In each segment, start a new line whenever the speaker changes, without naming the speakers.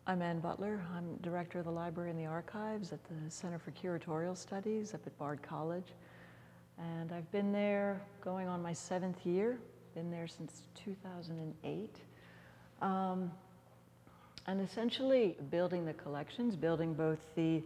I'm Butler. I'm Director of the Library and the Archives at the Center for Curatorial Studies up at Bard College. And I've been there going on my 7th year, been there since 2008. And essentially building the collections, building both the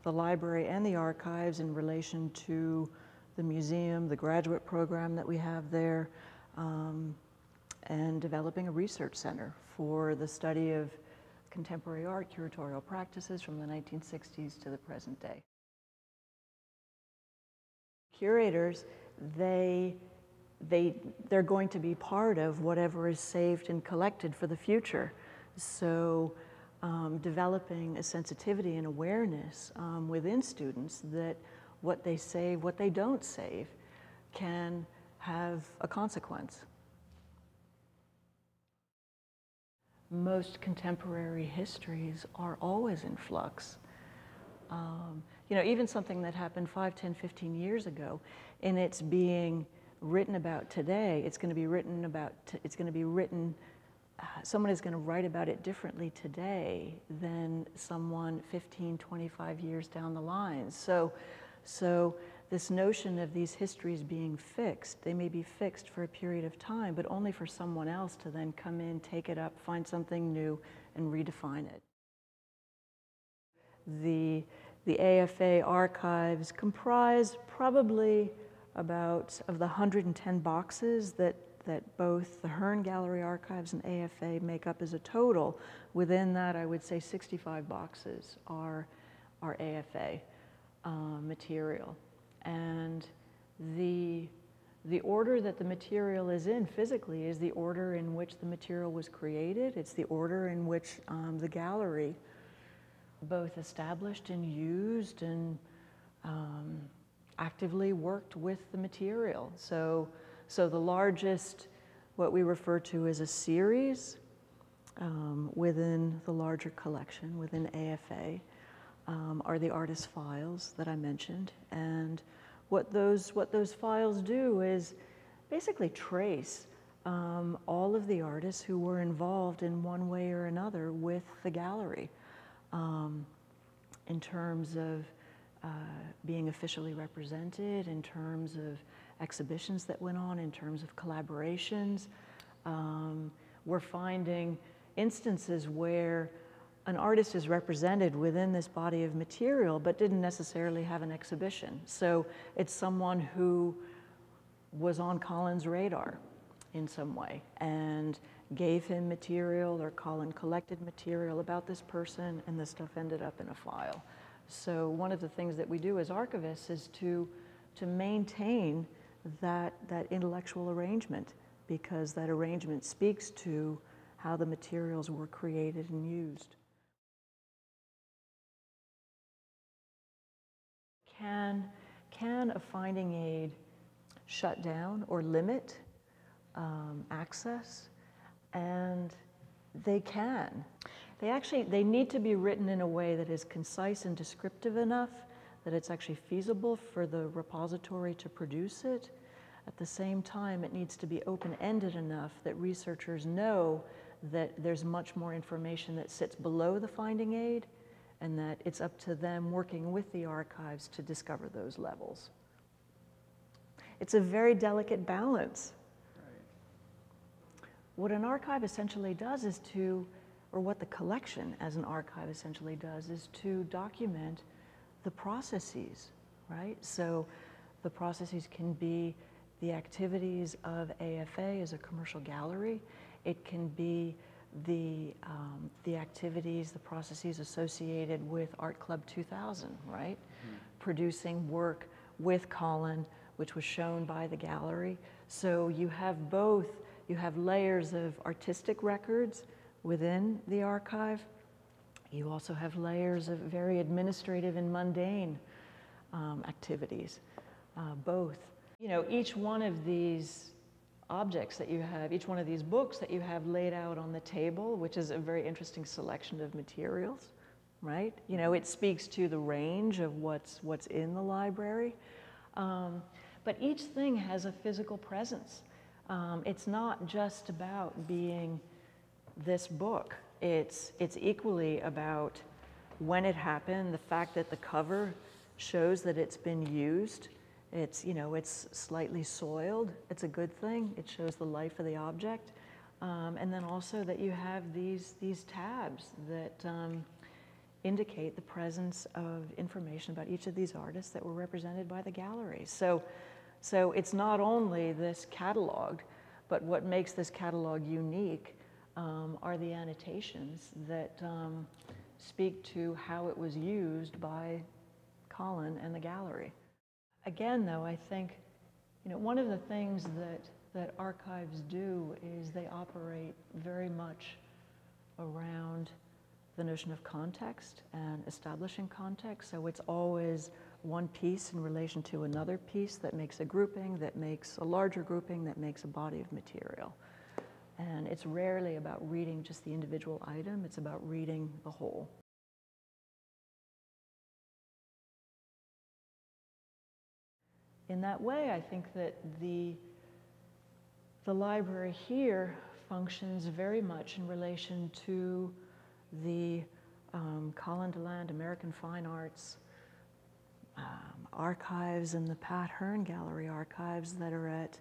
library and the archives in relation to the museum, the graduate program that we have there, and developing a research center for the study of contemporary art curatorial practices from the 1960s to the present day. Curators, they're going to be part of whatever is saved and collected for the future. So developing a sensitivity and awareness within students that what they save, what they don't save, can have a consequence. Most contemporary histories are always in flux. You know, even something that happened 5, 10, 15 years ago, and it's being written about today, it's going to be written about, someone is going to write about it differently today than someone 15, 25 years down the line. So this notion of these histories being fixed, they may be fixed for a period of time, but only for someone else to then come in, take it up, find something new, and redefine it. The AFA archives comprise probably about, of the 110 boxes that both the Hearn Gallery Archives and AFA make up as a total. Within that, I would say 65 boxes are AFA material. And the order that the material is in physically is the order in which the material was created. It's the order in which the gallery both established and used and actively worked with the material. So the largest, what we refer to as a series within the larger collection, within AFA, are the artist files that I mentioned. And what those files do is basically trace all of the artists who were involved in one way or another with the gallery in terms of being officially represented, in terms of exhibitions that went on, in terms of collaborations. We're finding instances where an artist is represented within this body of material but didn't necessarily have an exhibition. So it's someone who was on Colin's radar in some way and gave him material, or Colin collected material about this person, and this stuff ended up in a file. So one of the things that we do as archivists is to maintain that intellectual arrangement, because that arrangement speaks to how the materials were created and used. Can a finding aid shut down or limit access? And they can. They need to be written in a way that is concise and descriptive enough that it's actually feasible for the repository to produce it. At the same time, it needs to be open-ended enough that researchers know that there's much more information that sits below the finding aid, and that it's up to them working with the archives to discover those levels. It's a very delicate balance. Right. What an archive essentially does is or what the collection as an archive essentially does, is to document the processes, right? So the processes can be the activities of AFA as a commercial gallery. It can be the activities, the processes associated with Art Club 2000, right? Mm-hmm. Producing work with Colin, which was shown by the gallery. So you have both, you have layers of artistic records within the archive. You also have layers of very administrative and mundane activities, both. You know, each one of these objects that you have, each one of these books that you have laid out on the table, which is a very interesting selection of materials, right? You know, it speaks to the range of what's in the library. But each thing has a physical presence. It's not just about being this book. it's equally about when it happened, the fact that the cover shows that it's been used. It's, you know, it's slightly soiled. It's a good thing. It shows the life of the object. And then also that you have these tabs that indicate the presence of information about each of these artists that were represented by the gallery. So it's not only this catalog, but what makes this catalog unique are the annotations that speak to how it was used by Colin and the gallery. Again, though, I think, you know, one of the things that archives do is they operate very much around the notion of context and establishing context. So it's always one piece in relation to another piece that makes a grouping, that makes a larger grouping, that makes a body of material. And it's rarely about reading just the individual item, it's about reading the whole. In that way, I think that the library here functions very much in relation to the Colin DeLand American Fine Arts archives and the Pat Hearn Gallery archives that are at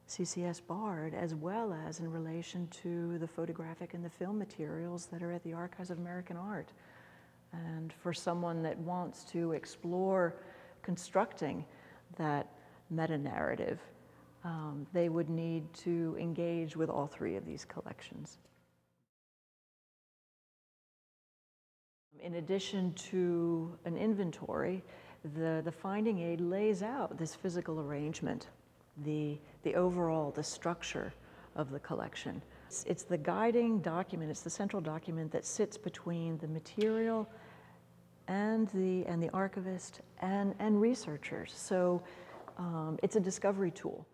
CCS Bard, as well as in relation to the photographic and the film materials that are at the Archives of American Art. And for someone that wants to explore constructing that meta-narrative, they would need to engage with all three of these collections. In addition to an inventory, the finding aid lays out this physical arrangement, the overall, the structure of the collection. It's the guiding document, it's the central document that sits between the material and the archivist and researchers. So it's a discovery tool.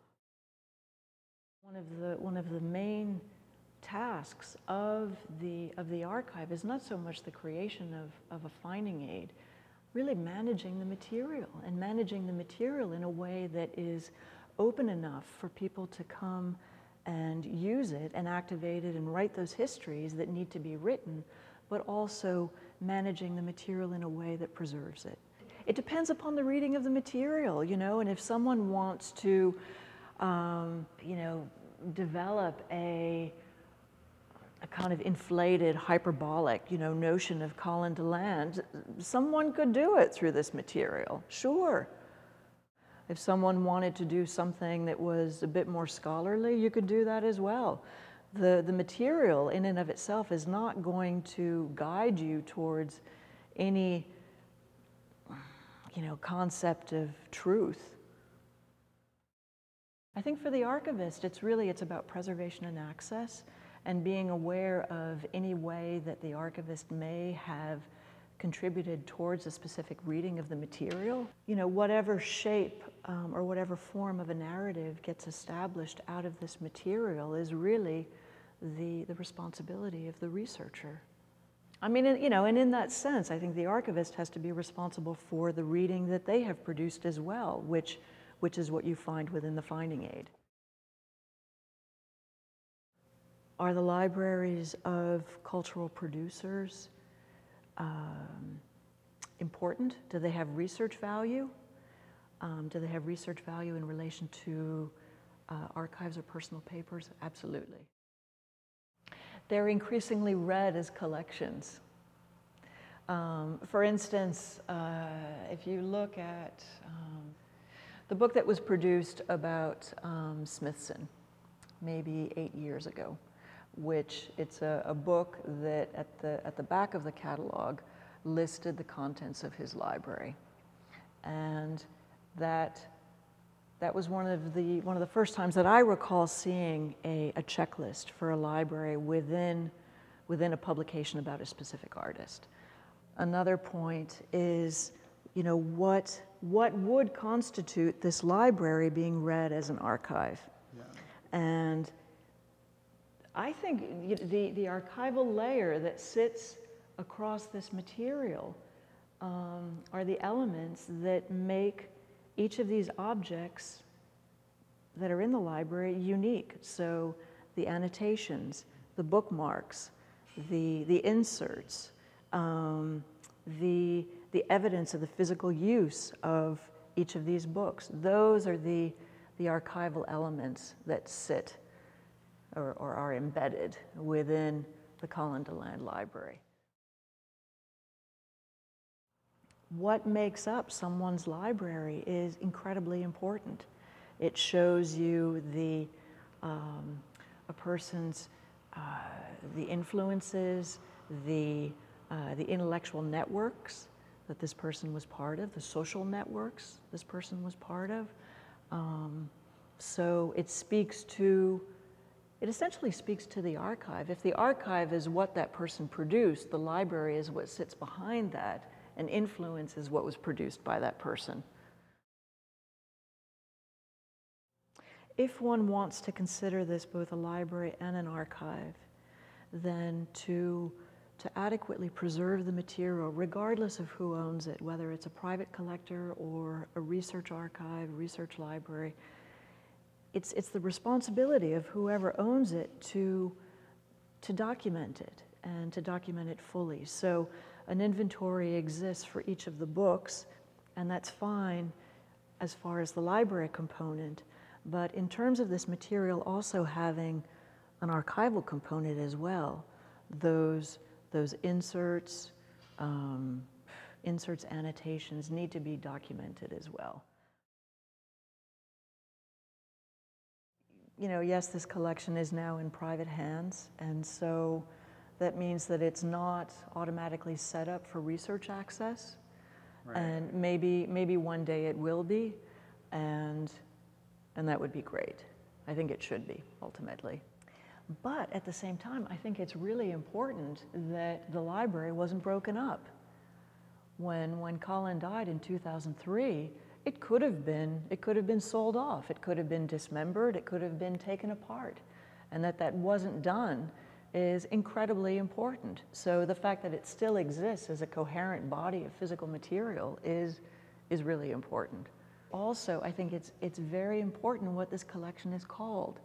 One of the main tasks of the archive is not so much the creation of a finding aid, really managing the material, and managing the material in a way that is open enough for people to come and use it and activate it and write those histories that need to be written, but also managing the material in a way that preserves it. It depends upon the reading of the material, you know, and if someone wants to, you know, develop a kind of inflated, hyperbolic, you know, notion of Colin DeLand, someone could do it through this material, sure. If someone wanted to do something that was a bit more scholarly, you could do that as well. The material in and of itself is not going to guide you towards any, you know, concept of truth. I think for the archivist, it's about preservation and access, and being aware of any way that the archivist may have contributed towards a specific reading of the material. You know, whatever shape or whatever form of a narrative gets established out of this material is really the responsibility of the researcher. I mean, you know, and in that sense, I think the archivist has to be responsible for the reading that they have produced as well, which is what you find within the finding aid. Are the libraries of cultural producers important? Do they have research value? Do they have research value in relation to archives or personal papers? Absolutely. They're increasingly read as collections. For instance, if you look at the book that was produced about Smithson, maybe 8 years ago, which it's a book that at the back of the catalog listed the contents of his library, and that was one of the first times that I recall seeing a checklist for a library within a publication about a specific artist. Another point is, you know, what would constitute this library being read as an archive? Yeah. And I think the archival layer that sits across this material are the elements that make each of these objects that are in the library unique. So the annotations, the bookmarks, the inserts, the evidence of the physical use of each of these books. Those are the archival elements that sit or are embedded within the Colin DeLand Library. What makes up someone's library is incredibly important. It shows you a person's the influences, the intellectual networks that this person was part of, the social networks this person was part of. So it essentially speaks to the archive. If the archive is what that person produced, the library is what sits behind that, and influence is what was produced by that person. If one wants to consider this both a library and an archive, then to adequately preserve the material, regardless of who owns it, whether it's a private collector or a research archive, research library, it's the responsibility of whoever owns it to document it and to document it fully. So an inventory exists for each of the books, and that's fine as far as the library component. But in terms of this material also having an archival component as well, those inserts, annotations need to be documented as well. You know, yes, this collection is now in private hands, and so that means that it's not automatically set up for research access. Right. And maybe one day it will be, and that would be great. I think it should be, ultimately. But at the same time, I think it's really important that the library wasn't broken up. When Colin died in 2003, it could have been sold off. It could have been dismembered. It could have been taken apart. And that wasn't done is incredibly important. So the fact that it still exists as a coherent body of physical material is really important. Also, I think it's very important what this collection is called,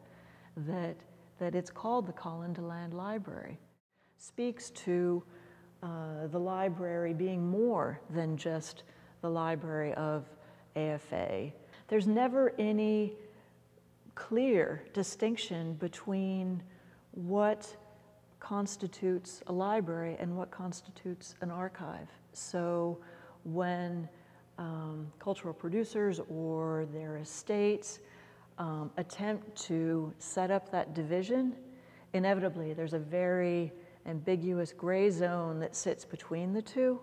that it's called the Colin DeLand Library. Speaks to the library being more than just the library of AFA. There's never any clear distinction between what constitutes a library and what constitutes an archive. So when cultural producers or their estates attempt to set up that division, inevitably there's a very ambiguous gray zone that sits between the two.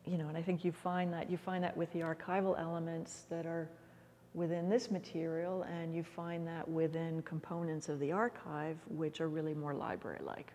You know, and I think you find that with the archival elements that are within this material, and you find that within components of the archive, which are really more library-like.